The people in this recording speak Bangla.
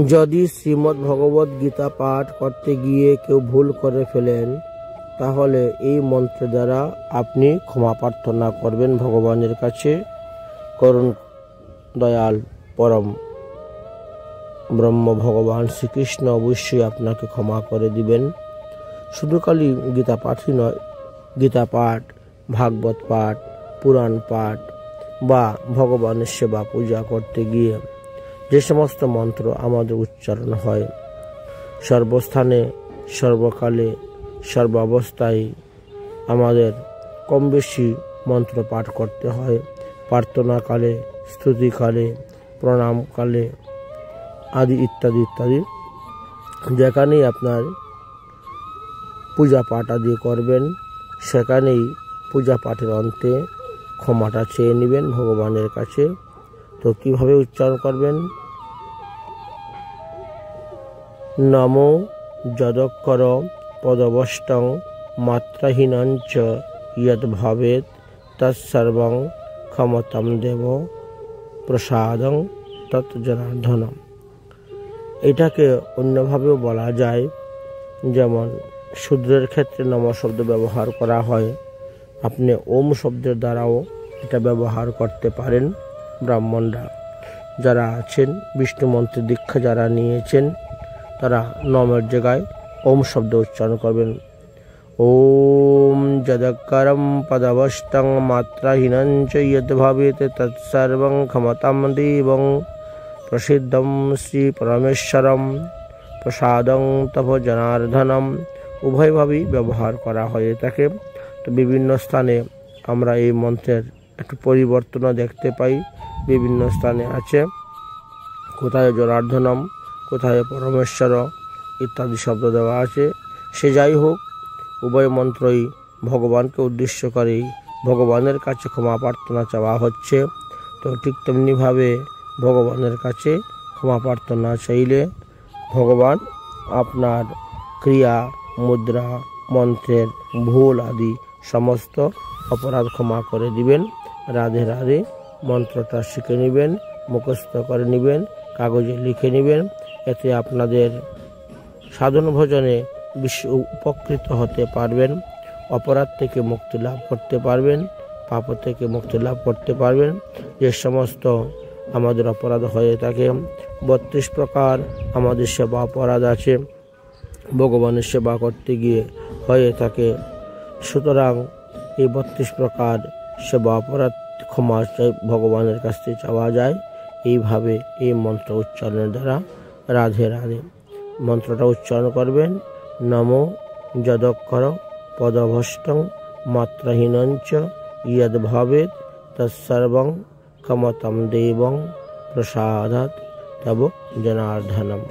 যদি শ্রীমদ্ ভগবদ গীতা পাঠ করতে গিয়ে কেউ ভুল করে ফেলেন, তাহলে এই মন্ত্র দ্বারা আপনি ক্ষমা প্রার্থনা করবেন ভগবানের কাছে। করুণ দয়াল পরম ব্রহ্ম ভগবান শ্রীকৃষ্ণ অবশ্যই আপনাকে ক্ষমা করে দিবেন। শুধু খালি গীতা পাঠই নয়, গীতা পাঠ, ভাগবত পাঠ, পুরাণ পাঠ বা ভগবানের সেবা পূজা করতে গিয়ে যে সমস্ত মন্ত্র আমাদের উচ্চারণ হয়, সর্বস্থানে সর্বকালে সর্বাবস্থায় আমাদের কম বেশি মন্ত্র পাঠ করতে হয়। প্রার্থনাকালে, স্তুতিকালে, প্রণামকালে আদি ইত্যাদি ইত্যাদি। যেখানেই আপনার পূজা পাঠ আদি করবেন, সেখানেই পূজা পাঠের অন্তে ক্ষমাটা চেয়ে নেবেন ভগবানের কাছে। তো কিভাবে উচ্চারণ করবেন? নমো যদক্ষর পদবষ্টং মাত্রাহীনঞ্চ যদ ভবেৎ তৎসর্বং ক্ষমতাম দেব প্রসাদং তৎ জনার্দনম। এটাকে অন্যভাবেও বলা যায়, যেমন শূদ্রের ক্ষেত্রে নম শব্দ ব্যবহার করা হয়, আপনি ওম শব্দের দ্বারাও এটা ব্যবহার করতে পারেন। ব্রাহ্মণরা যারা আছেন, বিষ্ণু মন্ত্রের দীক্ষা যারা নিয়েছেন, তারা নমের জায়গায় ওম শব্দ উচ্চারণ করবেন। ওম যদক্ষরম পদবষ্টং মাত্রাহীনঞ্চ যদ ভবেৎ তৎসর্বং ক্ষমতাম দেবং প্রসিদ্ধম শ্রী পরমেশ্বরম প্রসাদং তপ জনার্দনম। উভয়ভাবেই ব্যবহার করা হয়ে থাকে। তো বিভিন্ন স্থানে আমরা এই মন্ত্রের একটু পরিবর্তনও দেখতে পাই। বিভিন্ন স্থানে আছে, কোথায় জনার্দনম, কোথায় পরমেশ্বর ইত্যাদি শব্দ দেওয়া আছে। সে যাই হোক, উভয় মন্ত্রই ভগবানকে উদ্দেশ্য করেই ভগবানের কাছে ক্ষমা প্রার্থনা চাওয়া হচ্ছে। তো ঠিক তেমনিভাবে ভগবানের কাছে ক্ষমা প্রার্থনা চাইলে ভগবান আপনার ক্রিয়া, মুদ্রা, মন্ত্রের ভুল আদি সমস্ত অপরাধ ক্ষমা করে দিবেন। রাধে রাধে মন্ত্রটা শিখে নেবেন, মুখস্থ করে নেবেন, কাগজে লিখে নেবেন। এতে আপনাদের সাধন ভজনে উপকৃত হতে পারবেন, অপরাধ থেকে মুক্তি লাভ করতে পারবেন, পাপ থেকে মুক্তি লাভ করতে পারবেন। যে সমস্ত আমাদের অপরাধ হয়ে থাকে, 32 প্রকার আমাদের সেবা অপরাধ আছে, ভগবানের সেবা করতে গিয়ে হয়ে থাকে। সুতরাং এই 32 প্রকার সেবা অপরাধ ক্ষমা ভগবানের কাছ থেকে চাওয়া যায় এইভাবে, এই মন্ত্র উচ্চারণের দ্বারা। রাধে রাধে মন্ত্রটা উচ্চারণ করবেন। নমো যদক্ষর পদভষ্টং মাত্রাহীনঞ্চ যদ ভবেৎ তৎসর্বং ক্ষমতাম দেবং প্রসাদাৎ তব জনার্দনম।